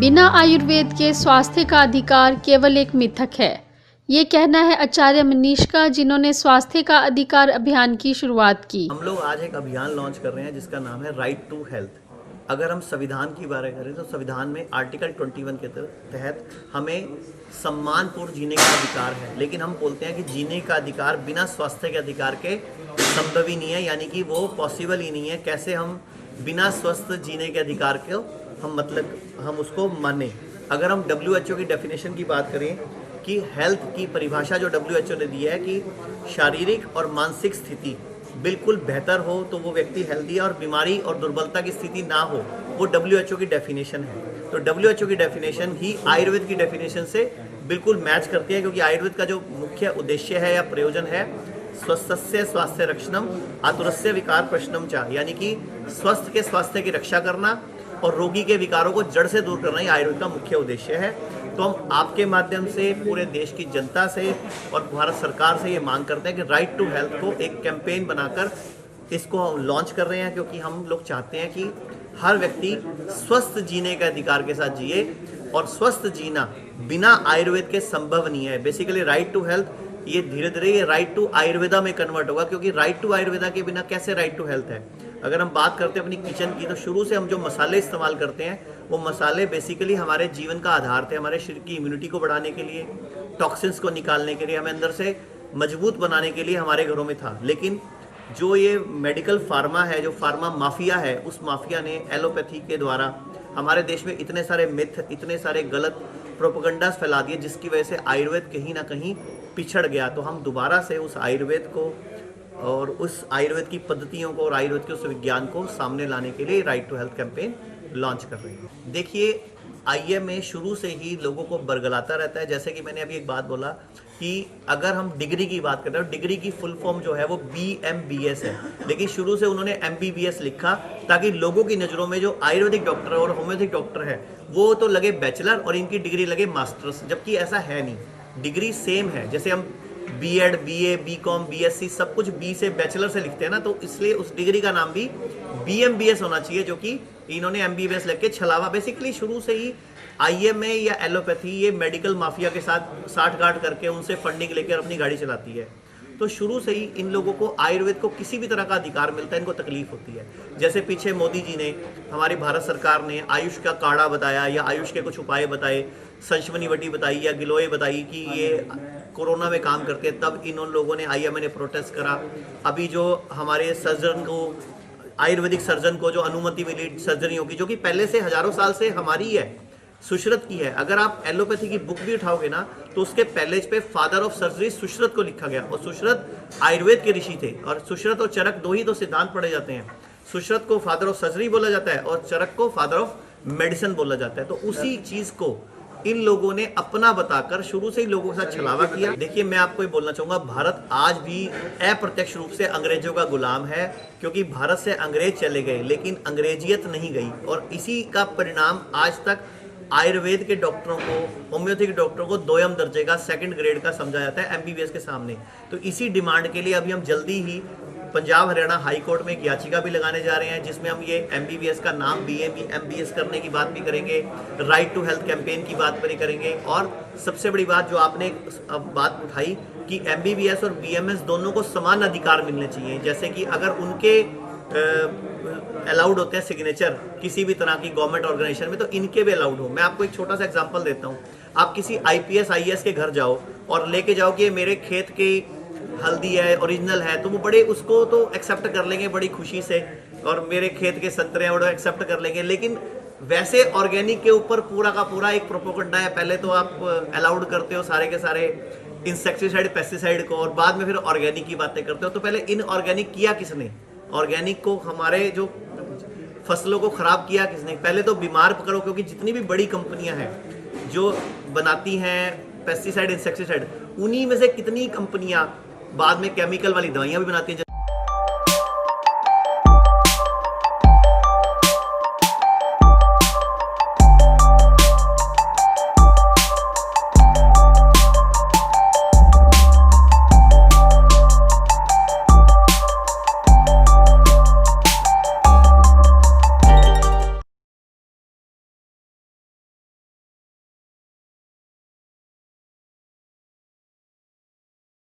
बिना आयुर्वेद के स्वास्थ्य का अधिकार केवल एक मिथक है। ये कहना है आचार्य मनीष का, जिन्होंने स्वास्थ्य का अधिकार अभियान की शुरुआत की। हम लोग आज एक अभियान लॉन्च कर रहे हैं जिसका नाम है राइट टू हेल्थ। अगर हम संविधान की बात करें तो संविधान में आर्टिकल 21 के तहत हमें सम्मानपूर्ण जीने का अधिकार है, लेकिन हम बोलते हैं कि जीने का अधिकार बिना स्वास्थ्य के अधिकार के संभव ही नहीं है, यानी कि वो पॉसिबल ही नहीं है। कैसे हम बिना स्वस्थ जीने के अधिकार को हम उसको माने। अगर हम WHO की डेफिनेशन की बात करें कि हेल्थ की परिभाषा जो WHO ने दी है कि शारीरिक और मानसिक स्थिति बिल्कुल बेहतर हो तो वो व्यक्ति हेल्दी है, और बीमारी और दुर्बलता की स्थिति ना हो, वो WHO की डेफिनेशन है। तो WHO की डेफिनेशन ही आयुर्वेद की डेफिनेशन से बिल्कुल मैच करती है, क्योंकि आयुर्वेद का जो मुख्य उद्देश्य है या प्रयोजन है स्वस्थस्य स्वास्थ्य रक्षणम आतुरस्य विकार प्रश्नम चा, यानी कि स्वस्थ के स्वास्थ्य की रक्षा करना और रोगी के विकारों को जड़ से दूर करना ही आयुर्वेद का मुख्य उद्देश्य है। तो हम आपके माध्यम से पूरे देश की जनता से और भारत सरकार से ये मांग करते हैं कि राइट टू हेल्थ को एक कैंपेन बनाकर इसको हम लॉन्च कर रहे हैं, क्योंकि हम लोग चाहते हैं कि हर व्यक्ति स्वस्थ जीने के अधिकार के साथ जिए, और स्वस्थ जीना बिना आयुर्वेद के संभव नहीं है। बेसिकली राइट टू हेल्थ ये धीरे धीरे ये राइट टू आयुर्वेदा में कन्वर्ट होगा, क्योंकि राइट टू आयुर्वेदा के बिना कैसे राइट टू हेल्थ है। अगर हम बात करते हैं अपनी किचन की, तो शुरू से हम जो मसाले इस्तेमाल करते हैं वो मसाले बेसिकली हमारे जीवन का आधार थे। हमारे शरीर की इम्यूनिटी को बढ़ाने के लिए, टॉक्सिन्स को निकालने के लिए, हमें अंदर से मजबूत बनाने के लिए हमारे घरों में था। लेकिन जो ये मेडिकल फार्मा है, जो फार्मा माफिया है, उस माफिया ने एलोपैथी के द्वारा हमारे देश में इतने सारे मिथ, इतने सारे गलत प्रोपेगेंडास फैला दिए, जिसकी वजह से आयुर्वेद कहीं ना कहीं पिछड़ गया। तो हम दोबारा से उस आयुर्वेद को और उस आयुर्वेद की पद्धतियों को और आयुर्वेद के उस विज्ञान को सामने लाने के लिए right to health campaign launch कर रहे हैं। देखिए, IMA शुरू से ही लोगों को बरगलाता रहता है। जैसे कि मैंने अभी एक बात बोला कि अगर हम डिग्री की बात करते हैं, डिग्री की फुल फॉर्म जो है वो BMBS है, लेकिन शुरू से उन्होंने MBBS लिखा ताकि लोगों की नज़रों में जो आयुर्वेदिक डॉक्टर और होम्योपैथिक डॉक्टर है वो तो लगे बैचलर और इनकी डिग्री लगे मास्टर्स, जबकि ऐसा है नहीं। डिग्री सेम है। जैसे हम B.Ed, BA, BCom, BSc सब कुछ B से बैचलर से लिखते हैं ना, तो इसलिए उस डिग्री का नाम भी BMBS होना चाहिए, जो कि इन्होंने MBBS लेके छलावा। बेसिकली शुरू से ही IMA या एलोपैथी ये मेडिकल माफिया के साथ साठगांठ करके उनसे फंडिंग लेकर अपनी गाड़ी चलाती है। तो शुरू से ही इन लोगों को आयुर्वेद को किसी भी तरह का अधिकार मिलता है, इनको तकलीफ होती है। जैसे पीछे मोदी जी ने, हमारी भारत सरकार ने आयुष का काढ़ा बताया या आयुष के कुछ उपाय बताए, संशमनी वटी बताई या गिलोय बताई कि ये कोरोना में काम करते हैं, तब इन लोगों ने IMA ने प्रोटेस्ट करा। अभी जो हमारे सर्जन को, आयुर्वेदिक सर्जन को जो अनुमति मिली सर्जरियों की, जो कि पहले से हजारों साल से हमारी है, सुश्रुत की है। अगर आप एलोपैथी की बुक भी उठाओगे ना, तो उसके पेज पे फादर ऑफ सर्जरी सुश्रुत को लिखा गया, और सुश्रुत आयुर्वेद के ऋषि थे। और सुश्रुत और चरक दो ही तो सिद्धांत पढ़े जाते हैं। सुश्रुत को फादर ऑफ सर्जरी बोला जाता है और चरक को फादर ऑफ मेडिसिन बोला जाता है। तो उसी चीज को इन लोगों ने अपना बताकर शुरू से ही लोगों के साथ छलावा किया। देखिए, मैं आपको ये बोलना चाहूंगा, भारत आज भी अप्रत्यक्ष रूप से अंग्रेजों का गुलाम है, क्योंकि भारत से अंग्रेज चले गए लेकिन अंग्रेजियत नहीं गई। और इसी का परिणाम आज तक आयुर्वेद के डॉक्टरों को, होम्योपैथिक डॉक्टरों को दोयम दर्जे का, सेकंड ग्रेड का समझा जाता है MBBS के सामने। तो इसी डिमांड के लिए अभी हम जल्दी ही पंजाब हरियाणा हाई कोर्ट में एक याचिका भी लगाने जा रहे हैं, जिसमें हम ये MBBS का नाम BMBS करने की बात भी करेंगे, राइट टू हेल्थ कैंपेन की बात भी करेंगे। और सबसे बड़ी बात जो आपने बात उठाई कि MBBS और BMS दोनों को समान अधिकार मिलने चाहिए। जैसे कि अगर उनके अलाउड होते हैं सिग्नेचर किसी भी तरह की गवर्नमेंट ऑर्गेनाइजेशन में, तो इनके भी अलाउड हो। मैं आपको एक छोटा सा एग्जांपल देता हूँ। आप किसी IPS IAS के घर जाओ और लेके जाओ कि ये मेरे खेत की हल्दी है, ओरिजिनल है, तो वो बड़े उसको तो एक्सेप्ट कर लेंगे बड़ी खुशी से, और मेरे खेत के संतरे हैं वो एक्सेप्ट कर लेंगे। लेकिन वैसे ऑर्गेनिक के ऊपर पूरा का पूरा एक प्रोपोगंडा है। पहले तो आप अलाउड करते हो सारे के सारे इंसेक्टिसाइड पेस्टिसाइड को, और बाद में फिर ऑर्गेनिक की बातें करते हो। तो पहले इनऑर्गेनिक किया किसने? ऑर्गेनिक को, हमारे जो फसलों को खराब किया किसने? पहले तो बीमार पकड़ो, क्योंकि जितनी भी बड़ी कंपनियां हैं जो बनाती हैं पेस्टिसाइड इंसेक्टिसाइड, उन्हीं में से कितनी कंपनियां बाद में केमिकल वाली दवाइयां भी बनाती हैं।